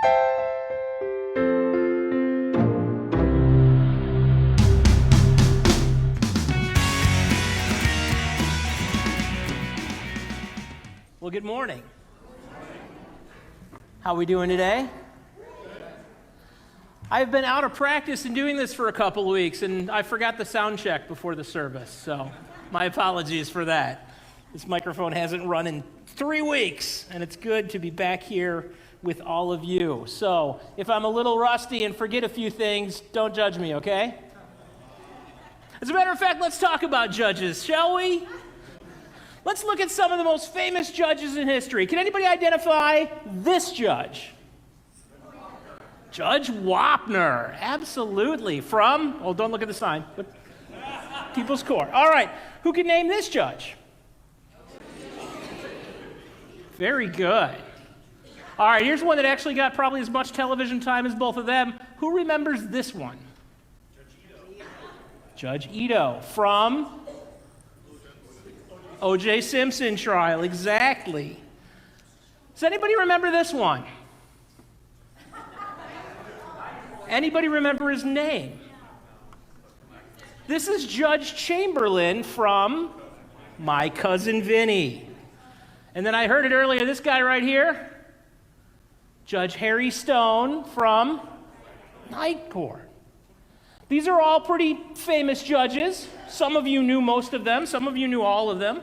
Well, good morning. How are we doing today? I've been out of practice in doing this for a couple of weeks, and I forgot the sound check before the service, so my apologies for that. This microphone hasn't run in 3 weeks, and it's good to be back here with all of you. So if I'm a little rusty and forget a few things, don't judge me, okay? As a matter of fact, let's talk about judges, shall we? Let's look at some of the most famous judges in history. Can anybody identify this judge? Judge Wapner, absolutely. From, oh, don't look at the sign, but People's Court. All right, who can name this judge? Very good. All right, here's one that actually got probably as much television time as both of them. Who remembers this one? Judge Ito. From O.J. Simpson trial, exactly. Does anybody remember this one? Anybody remember his name? This is Judge Chamberlain from My Cousin Vinny. And then I heard it earlier, this guy right here, Judge Harry Stone from Night Court. These are all pretty famous judges. Some of you knew most of them. Some of you knew all of them.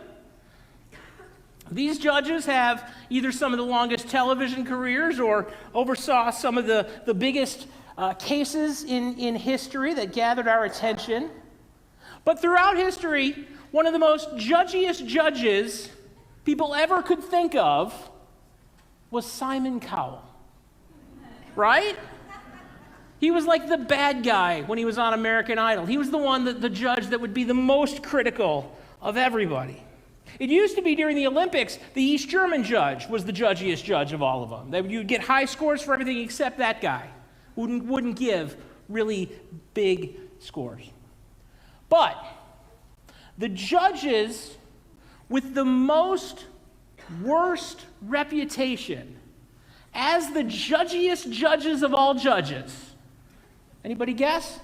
These judges have either some of the longest television careers or oversaw some of the biggest cases in history that gathered our attention. But throughout history, one of the most judgiest judges people ever could think of was Simon Cowell. Right? He was like the bad guy when he was on American Idol. He was the one, the judge that would be the most critical of everybody. It used to be during the Olympics, the East German judge was the judgiest judge of all of them. You'd get high scores for everything except that guy, who wouldn't give really big scores. But the judges with the most worst reputation as the judgiest judges of all judges, anybody guess?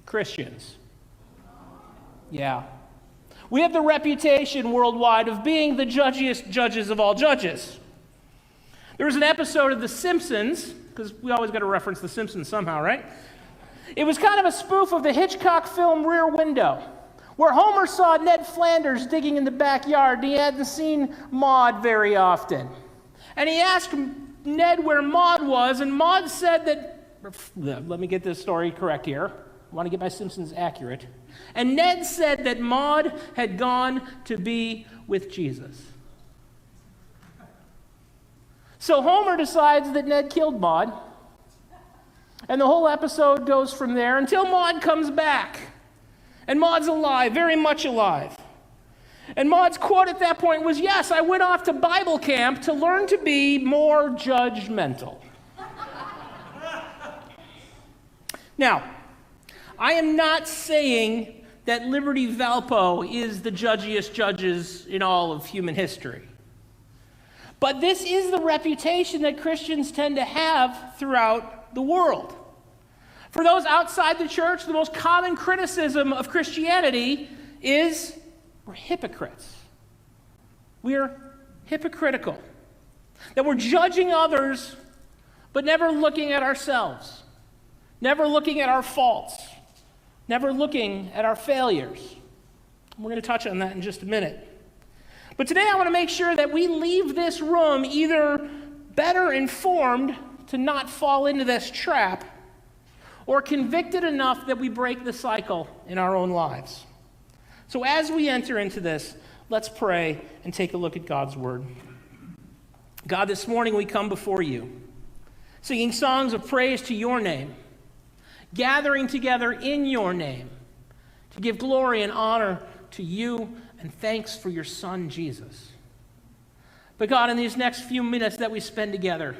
Christians. Yeah. We have the reputation worldwide of being the judgiest judges of all judges. There was an episode of The Simpsons, because we always got to reference The Simpsons somehow, right? It was kind of a spoof of the Hitchcock film Rear Window, where Homer saw Ned Flanders digging in the backyard, and he hadn't seen Maude very often. And he asked Ned where Maude was, and Maude said that, let me get this story correct here. I want to get my Simpsons accurate. And Ned said that Maude had gone to be with Jesus. So Homer decides that Ned killed Maude. And the whole episode goes from there until Maude comes back. And Maude's alive, very much alive. And Maude's quote at that point was, "Yes, I went off to Bible camp to learn to be more judgmental." Now, I am not saying that Liberty Valpo is the judgiest judges in all of human history. But this is the reputation that Christians tend to have throughout the world. For those outside the church, the most common criticism of Christianity is we're hypocrites. We're hypocritical. That we're judging others, but never looking at ourselves. Never looking at our faults. Never looking at our failures. We're going to touch on that in just a minute. But today I want to make sure that we leave this room either better informed to not fall into this trap, or convicted enough that we break the cycle in our own lives. So as we enter into this, let's pray and take a look at God's word. God, this morning we come before you, singing songs of praise to your name, gathering together in your name to give glory and honor to you and thanks for your Son, Jesus. But God, in these next few minutes that we spend together,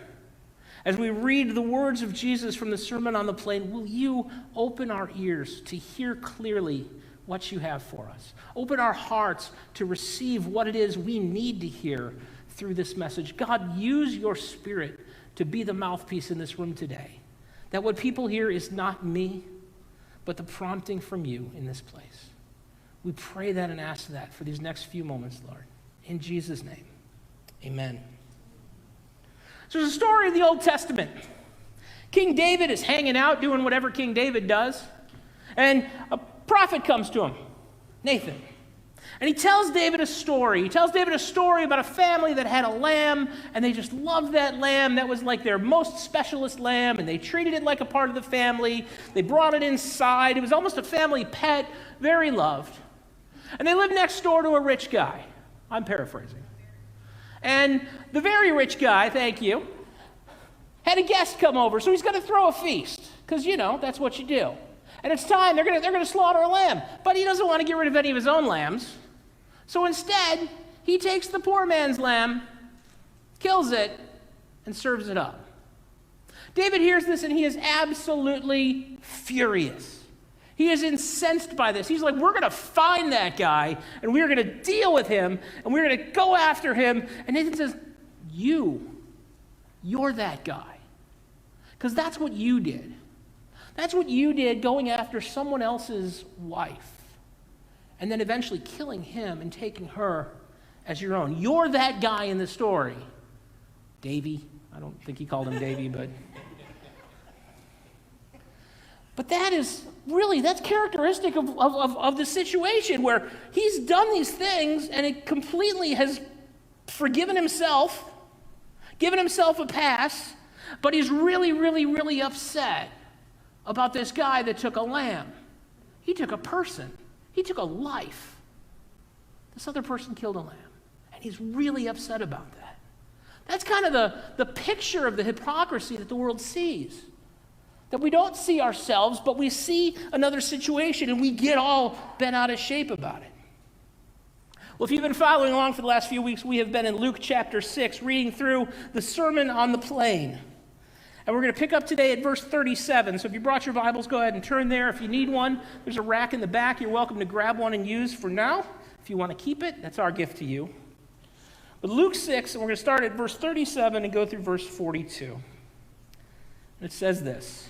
as we read the words of Jesus from the Sermon on the Plain, will you open our ears to hear clearly what you have for us? Open our hearts to receive what it is we need to hear through this message. God, use your Spirit to be the mouthpiece in this room today. That what people hear is not me, but the prompting from you in this place. We pray that and ask that for these next few moments, Lord. In Jesus' name, amen. So there's a story in the Old Testament. King David is hanging out, doing whatever King David does, and a prophet comes to him, Nathan. And he tells David a story. He tells David a story about a family that had a lamb, and they just loved that lamb. That was like their most specialist lamb, and they treated it like a part of the family. They brought it inside. It was almost a family pet, very loved. And they lived next door to a rich guy. I'm paraphrasing. And the very rich guy, thank you, had a guest come over, so he's going to throw a feast, because, that's what you do. And it's time, they're going to slaughter a lamb. But he doesn't want to get rid of any of his own lambs. So instead, he takes the poor man's lamb, kills it, and serves it up. David hears this, and he is absolutely furious. He is incensed by this. He's like, we're going to find that guy, and we're going to deal with him, and we're going to go after him. And Nathan says, you're that guy. Because that's what you did. That's what you did, going after someone else's wife, and then eventually killing him and taking her as your own. You're that guy in the story. Davy. I don't think he called him Davy, but that's characteristic of the situation where he's done these things and it completely has forgiven himself, given himself a pass, but he's really, really, really upset about this guy that took a lamb. He took a person. He took a life. This other person killed a lamb. And he's really upset about that. That's kind of the picture of the hypocrisy that the world sees. That we don't see ourselves, but we see another situation and we get all bent out of shape about it. Well, if you've been following along for the last few weeks, we have been in Luke chapter 6, reading through the Sermon on the Plain. And we're going to pick up today at verse 37. So if you brought your Bibles, go ahead and turn there. If you need one, there's a rack in the back. You're welcome to grab one and use for now. If you want to keep it, that's our gift to you. But Luke 6, and we're going to start at verse 37 and go through verse 42. It says this: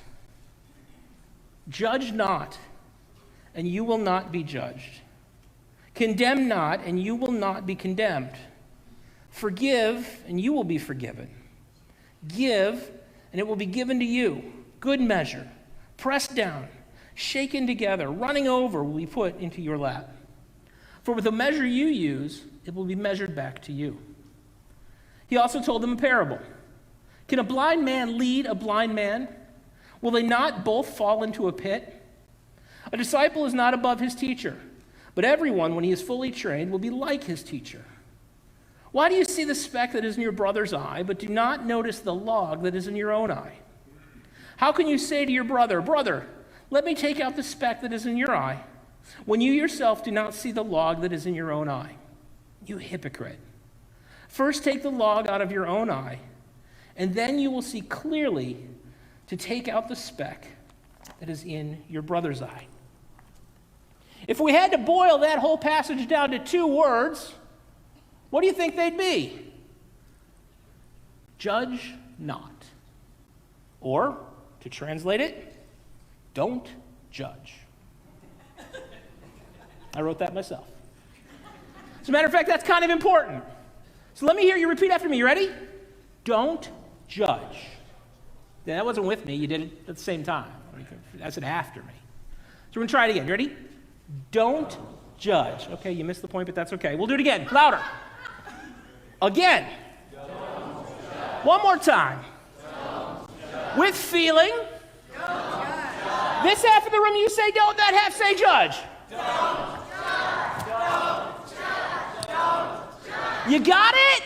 Judge not, and you will not be judged. Condemn not, and you will not be condemned. Forgive, and you will be forgiven. Give, and it will be given to you. Good measure, pressed down, shaken together, running over will be put into your lap. For with the measure you use, it will be measured back to you. He also told them a parable. Can a blind man lead a blind man? Will they not both fall into a pit? A disciple is not above his teacher, but everyone, when he is fully trained, will be like his teacher. Why do you see the speck that is in your brother's eye, but do not notice the log that is in your own eye? How can you say to your brother, Brother, let me take out the speck that is in your eye, when you yourself do not see the log that is in your own eye? You hypocrite. First take the log out of your own eye, and then you will see clearly to take out the speck that is in your brother's eye. If we had to boil that whole passage down to 2 words, what do you think they'd be? Judge not. Or, to translate it, don't judge. I wrote that myself. As a matter of fact, that's kind of important. So let me hear you repeat after me. You ready? Don't judge. Yeah, that wasn't with me. You did it at the same time. I said after me. So we're going to try it again. You ready? Don't judge. Okay, you missed the point, but that's okay. We'll do it again. Louder. Again. One more time. With feeling. This half of the room, you say don't. That half say judge. You got it?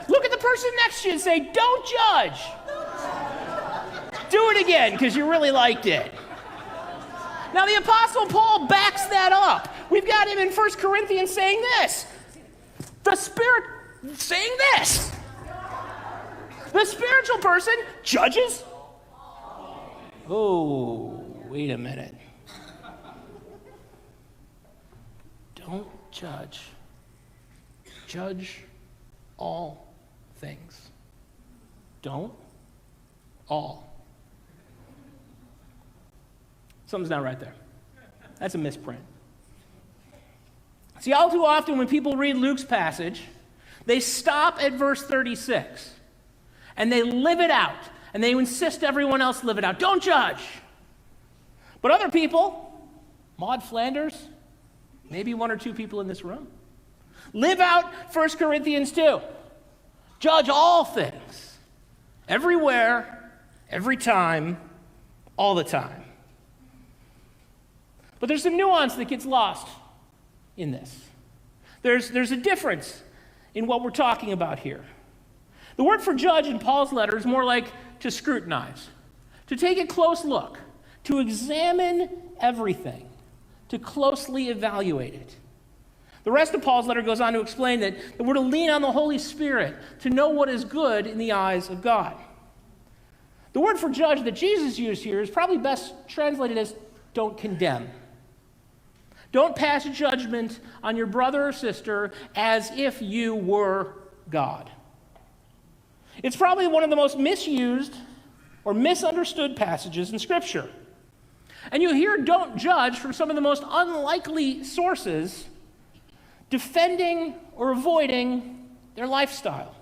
Look at the person next to you and say, don't judge. Do it again, because you really liked it. Now, the Apostle Paul backs that up. We've got him in 1 Corinthians saying this. The Spirit saying this. The spiritual person judges. Oh, wait a minute. Don't judge. Judge all things. Don't all. Something's not right there. That's a misprint. See, all too often when people read Luke's passage, they stop at verse 36 and they live it out and they insist everyone else live it out. Don't judge. But other people, Maud Flanders, maybe one or two people in this room, live out 1 Corinthians 2. Judge all things, everywhere, every time, all the time. But there's some nuance that gets lost in this. There's a difference in what we're talking about here. The word for judge in Paul's letter is more like to scrutinize, to take a close look, to examine everything, to closely evaluate it. The rest of Paul's letter goes on to explain that we're to lean on the Holy Spirit to know what is good in the eyes of God. The word for judge that Jesus used here is probably best translated as don't condemn. Don't pass judgment on your brother or sister as if you were God. It's probably one of the most misused or misunderstood passages in Scripture. And you hear don't judge from some of the most unlikely sources defending or avoiding their lifestyle.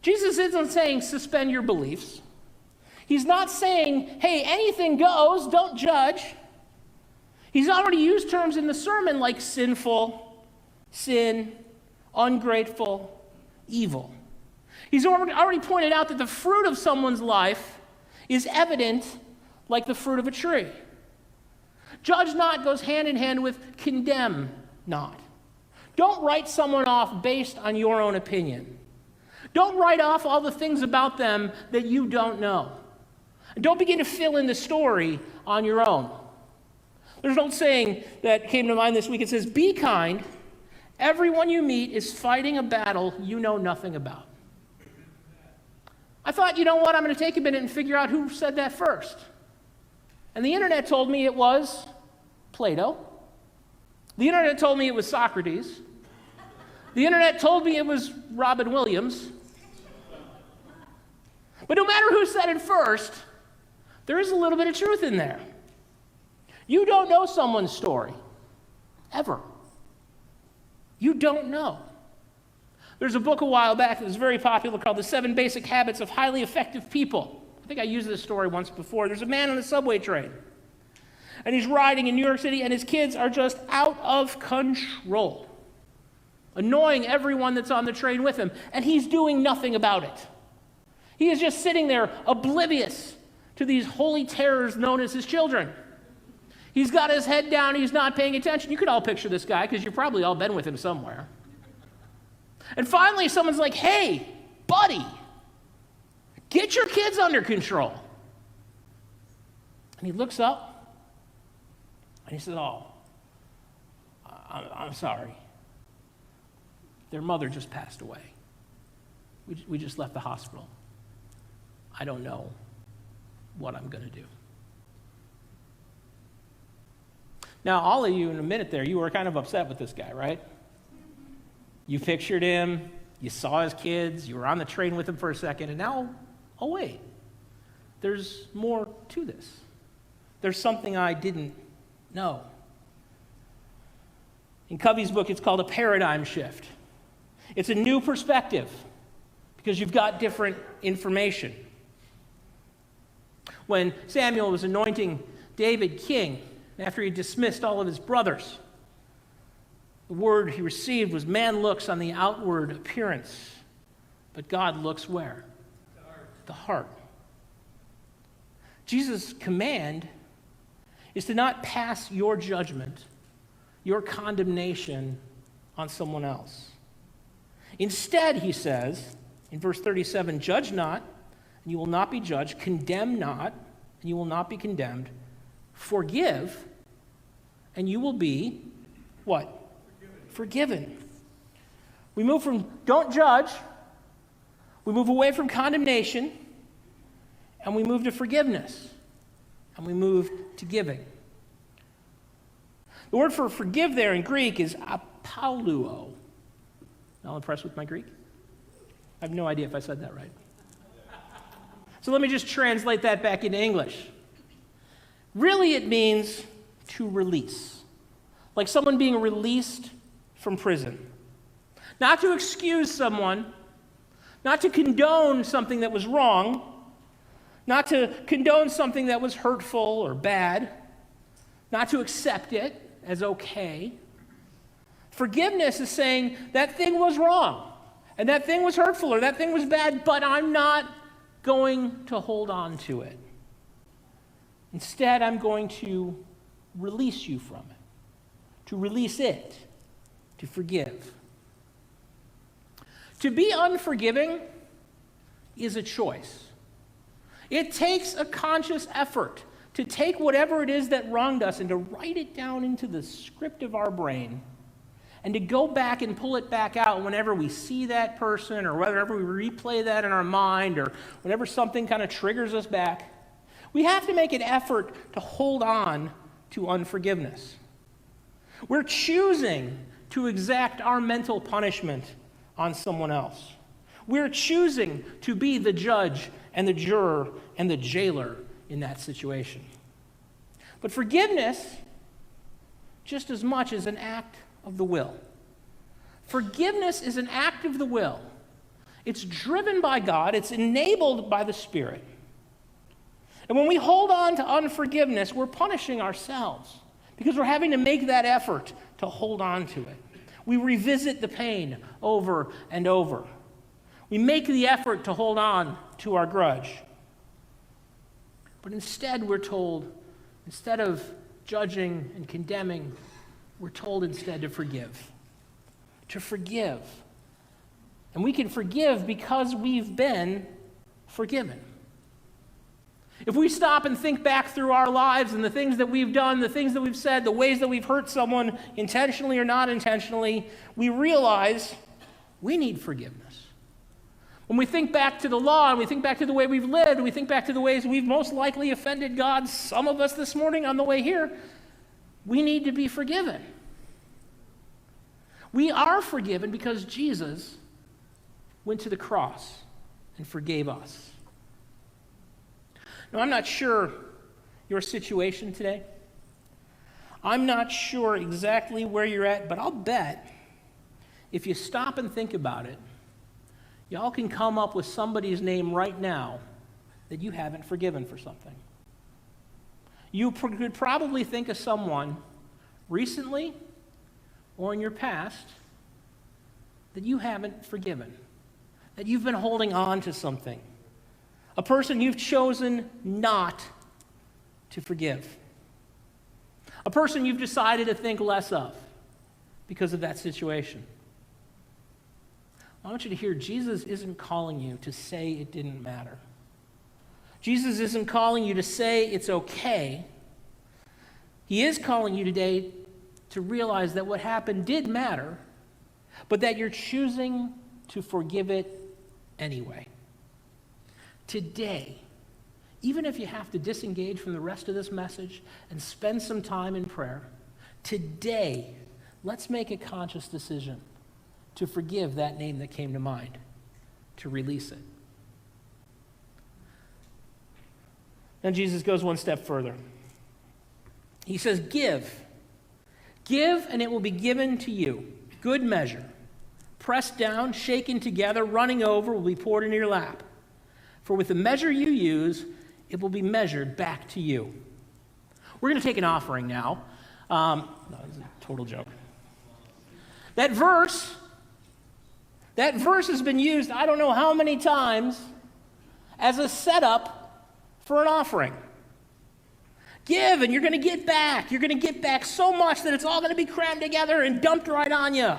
Jesus isn't saying suspend your beliefs. He's not saying, hey, anything goes, don't judge. He's already used terms in the sermon like sinful, sin, ungrateful, evil. He's already pointed out that the fruit of someone's life is evident like the fruit of a tree. Judge not goes hand in hand with condemn not. Don't write someone off based on your own opinion. Don't write off all the things about them that you don't know. And don't begin to fill in the story on your own. There's an old saying that came to mind this week. It says, be kind. Everyone you meet is fighting a battle you know nothing about. I thought, you know what, I'm going to take a minute and figure out who said that first. And the internet told me it was Plato. The internet told me it was Socrates. The internet told me it was Robin Williams. But no matter who said it first, there is a little bit of truth in there. You don't know someone's story, ever. You don't know. There's a book a while back that was very popular called The 7 Basic Habits of Highly Effective People. I think I used this story once before. There's a man on the subway train, and he's riding in New York City, and his kids are just out of control, annoying everyone that's on the train with him, and he's doing nothing about it. He is just sitting there oblivious to these holy terrors known as his children. He's got his head down, he's not paying attention. You could all picture this guy because you've probably all been with him somewhere. And finally, someone's like, hey, buddy, get your kids under control. And he looks up and he says, oh, I'm sorry. Their mother just passed away. We just left the hospital. I don't know what I'm going to do. Now, all of you in a minute there, you were kind of upset with this guy, right? You pictured him, you saw his kids, you were on the train with him for a second, and now, oh wait, there's more to this. There's something I didn't know. In Covey's book, it's called a paradigm shift. It's a new perspective because you've got different information. When Samuel was anointing David king, after he dismissed all of his brothers, the word he received was, man looks on the outward appearance, but God looks where? The heart. Jesus' command is to not pass your judgment, your condemnation on someone else. Instead, he says in verse 37, judge not, and you will not be judged. Condemn not, and you will not be condemned. Forgive, and you will be what? Forgiven. We move from don't judge, we move away from condemnation, and we move to forgiveness, and we move to giving. The word for forgive there in Greek is apoluo. Not impressed with my Greek? I have no idea if I said that right. So let me just translate that back into English. Really, it means to release. Like someone being released from prison. Not to excuse someone, not to condone something that was wrong, not to condone something that was hurtful or bad, not to accept it as okay. Forgiveness is saying that thing was wrong, and that thing was hurtful, or that thing was bad, but I'm not going to hold on to it. Instead, I'm going to release you from it, to release it, to forgive. To be unforgiving is a choice. It takes a conscious effort to take whatever it is that wronged us and to write it down into the script of our brain and to go back and pull it back out whenever we see that person or whenever we replay that in our mind or whenever something kind of triggers us back. We have to make an effort to hold on to unforgiveness. We're choosing to exact our mental punishment on someone else. We're choosing to be the judge and the juror and the jailer in that situation. But forgiveness, just as much, is an act of the will. Forgiveness is an act of the will. It's driven by God. It's enabled by the Spirit. And when we hold on to unforgiveness, we're punishing ourselves because we're having to make that effort to hold on to it. We revisit the pain over and over. We make the effort to hold on to our grudge. But instead, we're told, instead of judging and condemning, we're told instead to forgive. To forgive. And we can forgive because we've been forgiven. If we stop and think back through our lives and the things that we've done, the things that we've said, the ways that we've hurt someone intentionally or not intentionally, we realize we need forgiveness. When we think back to the law and we think back to the way we've lived, and we think back to the ways we've most likely offended God, some of us this morning on the way here, we need to be forgiven. We are forgiven because Jesus went to the cross and forgave us. Now, I'm not sure your situation today. I'm not sure exactly where you're at, but I'll bet if you stop and think about it, y'all can come up with somebody's name right now that you haven't forgiven for something. You could probably think of someone recently or in your past that you haven't forgiven, that you've been holding on to something. A person you've chosen not to forgive. A person you've decided to think less of because of that situation. I want you to hear, Jesus isn't calling you to say it didn't matter. Jesus isn't calling you to say it's okay. He is calling you today to realize that what happened did matter, but that you're choosing to forgive it anyway. Today, even if you have to disengage from the rest of this message and spend some time in prayer, today, let's make a conscious decision to forgive that name that came to mind, to release it. Then Jesus goes one step further. He says, give. Give, and it will be given to you. Good measure. Pressed down, shaken together, running over, will be poured into your lap. For with the measure you use, it will be measured back to you. We're going to take an offering now. No, it's a total joke. That verse has been used I don't know how many times as a setup for an offering. Give, and you're going to get back. You're going to get back so much that it's all going to be crammed together and dumped right on you.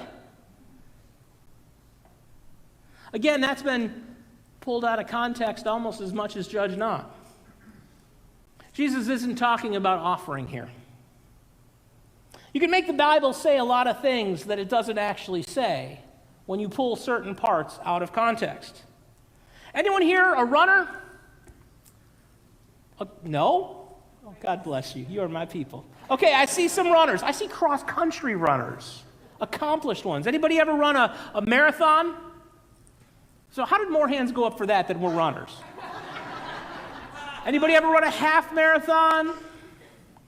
Again, that's been pulled out of context almost as much as judge not. Jesus isn't talking about offering here. You can make the Bible say a lot of things that it doesn't actually say when you pull certain parts out of context. Anyone here a runner? No? Oh, God bless you. You are my people. Okay, I see some runners. I see cross-country runners. accomplished ones. Anybody ever run a marathon? So how did more hands go up for that than more runners? Anybody ever run a half marathon?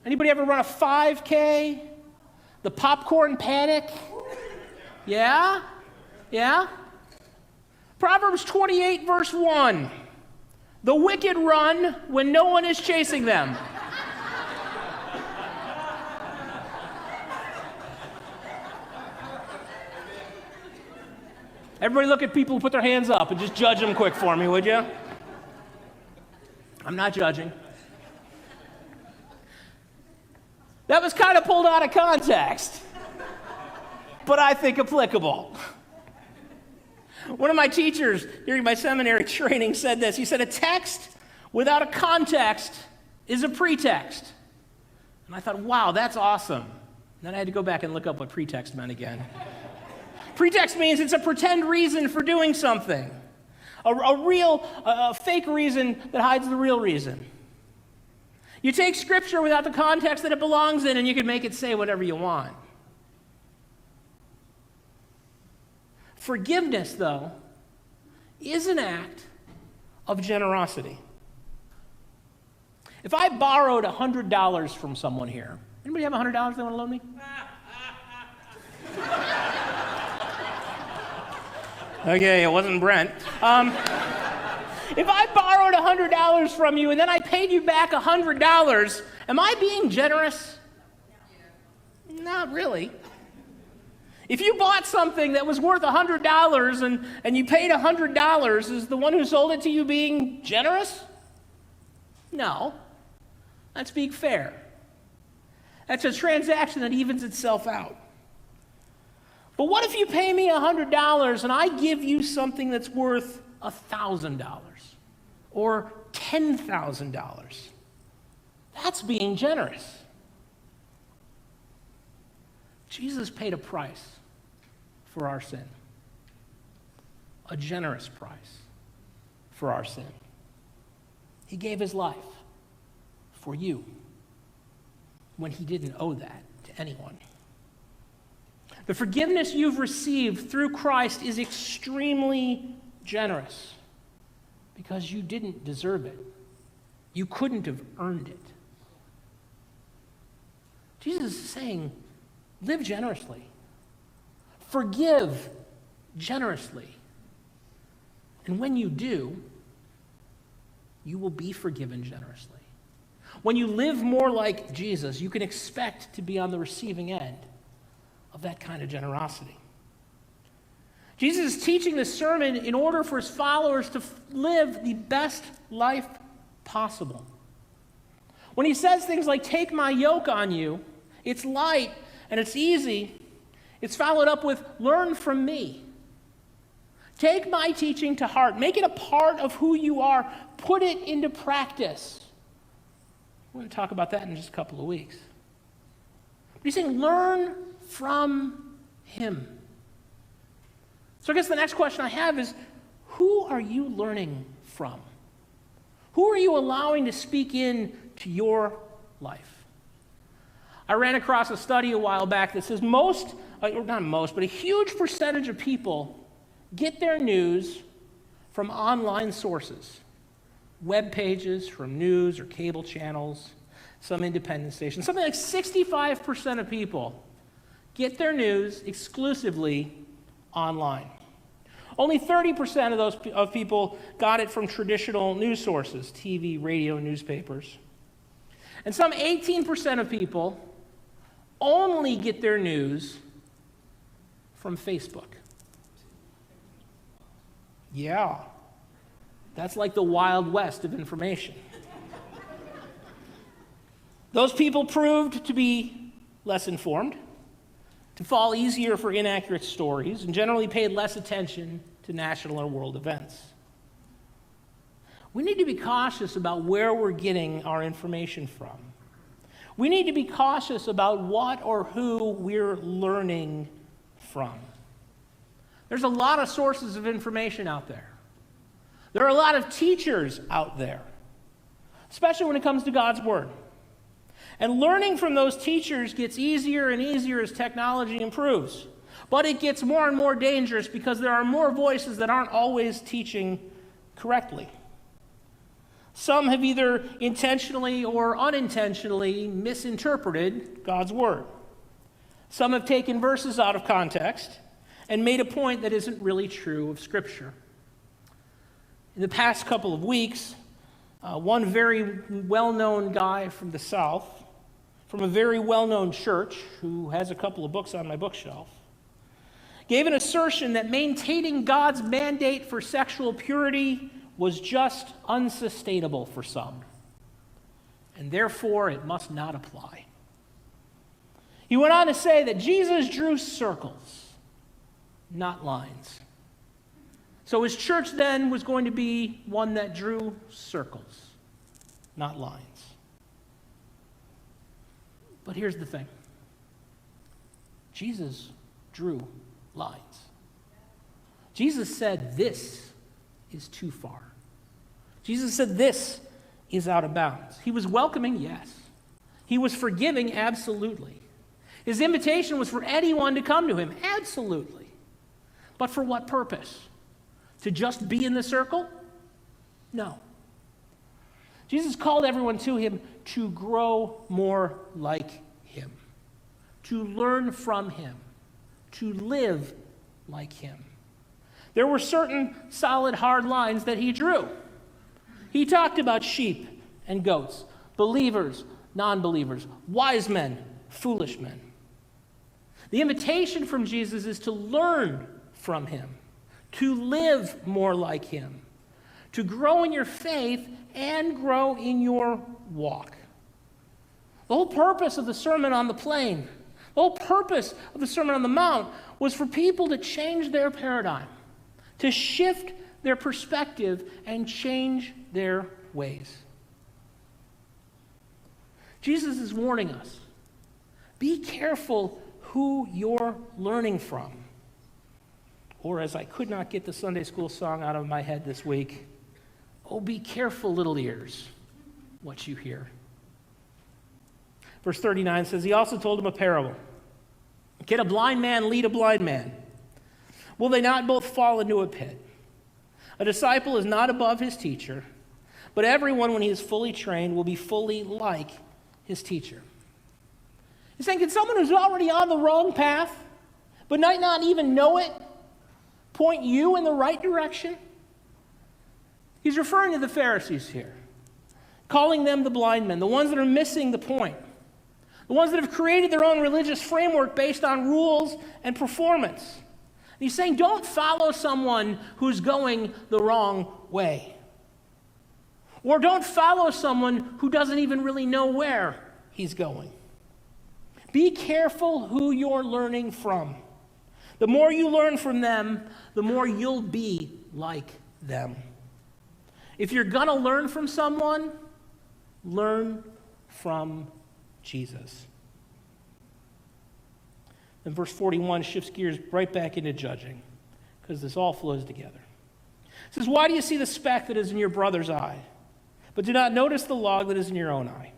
Anybody ever run a 5K? The popcorn panic? Yeah? Yeah? Proverbs 28, verse 1. The wicked run when no one is chasing them. Everybody look at people who put their hands up and just judge them quick for me, would you? I'm not judging. That was kind of pulled out of context, but I think applicable. One of my teachers during my seminary training said this. He said, a text without a context is a pretext. And I thought, wow, that's awesome. And then I had to go back and look up what pretext meant again. Pretext means it's a pretend reason for doing something. A fake reason that hides the real reason. You take Scripture without the context that it belongs in, and you can make it say whatever you want. Forgiveness, though, is an act of generosity. If I borrowed $100 from someone here, anybody have $100 they want to loan me? Okay, it wasn't Brent. If I borrowed $100 from you and then I paid you back $100, am I being generous? Not really. If you bought something that was worth $100 and you paid $100, is the one who sold it to you being generous? No. That's being fair. That's a transaction that evens itself out. But what if you pay me $100 and I give you something that's worth $1,000 or $10,000? That's being generous. Jesus paid a price for our sin, a generous price for our sin. He gave his life for you when he didn't owe that to anyone. The forgiveness you've received through Christ is extremely generous because you didn't deserve it. You couldn't have earned it. Jesus is saying, live generously. Forgive generously. And when you do, you will be forgiven generously. When you live more like Jesus, you can expect to be on the receiving end of that kind of generosity. Jesus is teaching this sermon in order for his followers to live the best life possible. When he says things like, take my yoke on you, it's light and it's easy, it's followed up with, learn from me. Take my teaching to heart. Make it a part of who you are. Put it into practice. We're going to talk about that in just a couple of weeks. But he's saying, learn from him. So I guess the next question I have is, who are you learning from? Who are you allowing to speak in to your life? I ran across a study a while back that says a huge percentage of people get their news from online sources, web pages from news or cable channels, some independent stations. Something like 65% of people get their news exclusively online. Only 30% of people got it from traditional news sources, TV, radio, newspapers. And some 18% of people only get their news from Facebook. Yeah, that's like the Wild West of information. Those people proved to be less informed, to fall easier for inaccurate stories, and generally paid less attention to national or world events. We need to be cautious about where we're getting our information from. We need to be cautious about what or who we're learning from. There's a lot of sources of information out there. There are a lot of teachers out there, especially when it comes to God's Word. And learning from those teachers gets easier and easier as technology improves. But it gets more and more dangerous because there are more voices that aren't always teaching correctly. Some have either intentionally or unintentionally misinterpreted God's word. Some have taken verses out of context and made a point that isn't really true of Scripture. In the past couple of weeks, one very well-known guy from the South, from a very well-known church who has a couple of books on my bookshelf, gave an assertion that maintaining God's mandate for sexual purity was just unsustainable for some, and therefore it must not apply. He went on to say that Jesus drew circles, not lines. So his church then was going to be one that drew circles, not lines. But here's the thing. Jesus drew lines. Jesus said this is too far. Jesus said this is out of bounds. He was welcoming, yes. He was forgiving, absolutely. His invitation was for anyone to come to him, absolutely. But for what purpose? To just be in the circle? No. Jesus called everyone to him to grow more like him, to learn from him, to live like him. There were certain solid, hard lines that he drew. He talked about sheep and goats, believers, non-believers, wise men, foolish men. The invitation from Jesus is to learn from him, to live more like him, to grow in your faith and grow in your walk. The whole purpose of the Sermon on the Plain, the whole purpose of the Sermon on the Mount was for people to change their paradigm, to shift their perspective and change their ways. Jesus is warning us, be careful who you're learning from. Or as I could not get the Sunday school song out of my head this week, oh, be careful, little ears, what you hear. Verse 39 says, he also told him a parable. Can a blind man lead a blind man? Will they not both fall into a pit? A disciple is not above his teacher, but everyone, when he is fully trained, will be fully like his teacher. He's saying, can someone who's already on the wrong path, but might not even know it, point you in the right direction? He's referring to the Pharisees here, calling them the blind men, the ones that are missing the point, the ones that have created their own religious framework based on rules and performance. And he's saying, don't follow someone who's going the wrong way. Or don't follow someone who doesn't even really know where he's going. Be careful who you're learning from. The more you learn from them, the more you'll be like them. If you're going to learn from someone, learn from Jesus. Then verse 41 shifts gears right back into judging, because this all flows together. It says, why do you see the speck that is in your brother's eye, but do not notice the log that is in your own eye?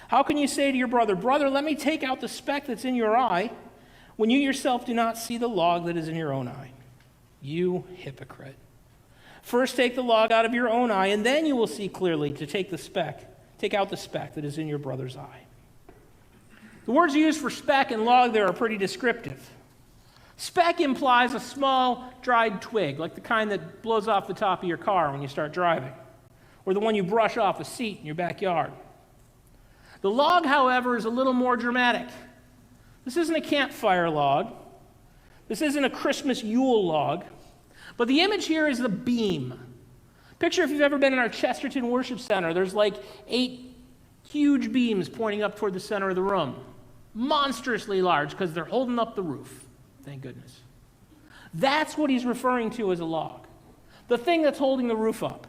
How can you say to your brother, brother, let me take out the speck that's in your eye, when you yourself do not see the log that is in your own eye? You hypocrite. First take the log out of your own eye, and then you will see clearly to take out the speck that is in your brother's eye. The words used for speck and log there are pretty descriptive. Speck implies a small, dried twig, like the kind that blows off the top of your car when you start driving, or the one you brush off a seat in your backyard. The log, however, is a little more dramatic. This isn't a campfire log. This isn't a Christmas Yule log. But the image here is the beam. Picture if you've ever been in our Chesterton Worship Center. There's like 8 huge beams pointing up toward the center of the room. Monstrously large because they're holding up the roof. Thank goodness. That's what he's referring to as a log. The thing that's holding the roof up.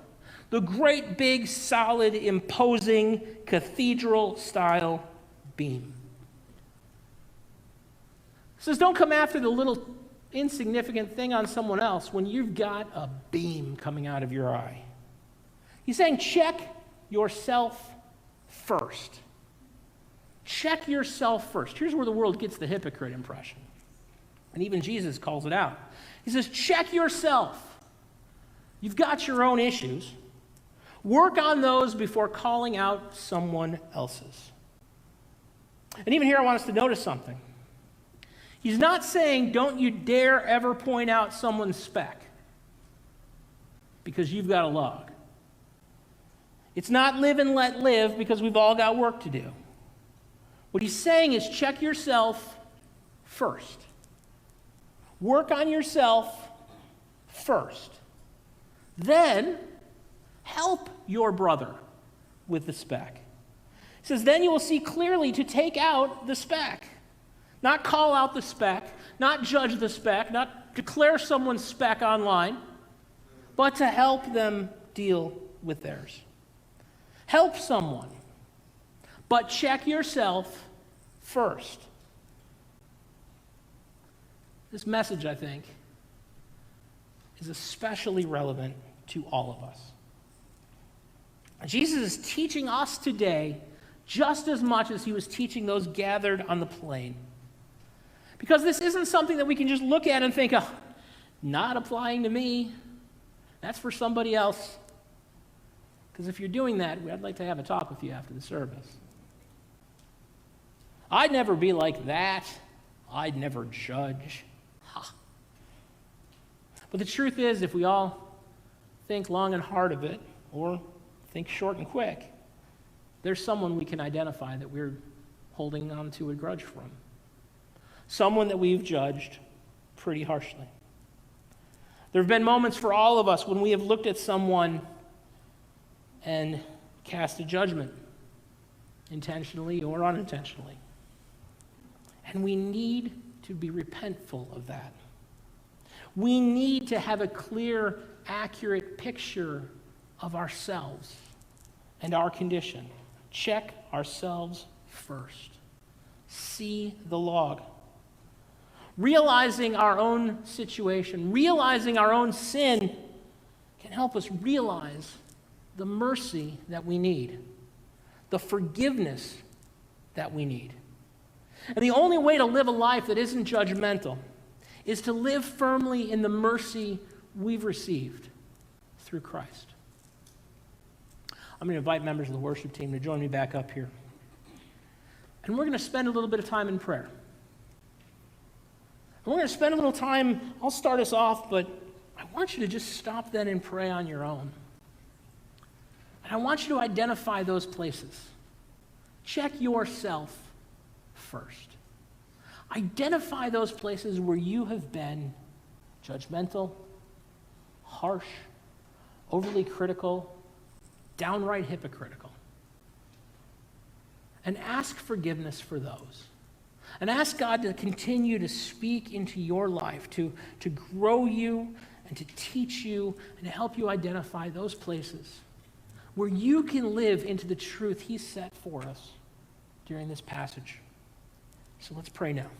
The great big, solid, imposing, cathedral-style beam. It says, don't come after the little insignificant thing on someone else when you've got a beam coming out of your eye. He's saying, check yourself first. Check yourself first. Here's where the world gets the hypocrite impression. And even Jesus calls it out. He says, check yourself. You've got your own issues. Work on those before calling out someone else's. And even here I want us to notice something. He's not saying don't you dare ever point out someone's speck because you've got a log. It's not live and let live because we've all got work to do. What he's saying is check yourself first. Work on yourself first. Then help your brother with the speck. He says, then you will see clearly to take out the speck. Not call out the speck, not judge the speck, not declare someone's speck online, but to help them deal with theirs. Help someone, but check yourself first. This message, I think, is especially relevant to all of us. Jesus is teaching us today just as much as he was teaching those gathered on the plain. Because this isn't something that we can just look at and think, oh, not applying to me. That's for somebody else. Because if you're doing that, I'd like to have a talk with you after the service. I'd never be like that. I'd never judge. Ha. But the truth is, if we all think long and hard of it, or think short and quick, there's someone we can identify that we're holding on to a grudge from. Someone that we've judged pretty harshly. There have been moments for all of us when we have looked at someone and cast a judgment, intentionally or unintentionally. And we need to be repentful of that. We need to have a clear, accurate picture of ourselves and our condition. Check ourselves first. See the log. Realizing our own situation, realizing our own sin can help us realize the mercy that we need, the forgiveness that we need. And the only way to live a life that isn't judgmental is to live firmly in the mercy we've received through Christ. I'm going to invite members of the worship team to join me back up here. And we're going to spend a little bit of time in prayer. And we're going to spend a little time, I'll start us off, but I want you to just stop then and pray on your own. And I want you to identify those places. Check yourself first. Identify those places where you have been judgmental, harsh, overly critical, downright hypocritical. And ask forgiveness for those. And ask God to continue to speak into your life, to grow you and to teach you and to help you identify those places where you can live into the truth he set for us during this passage. So let's pray now.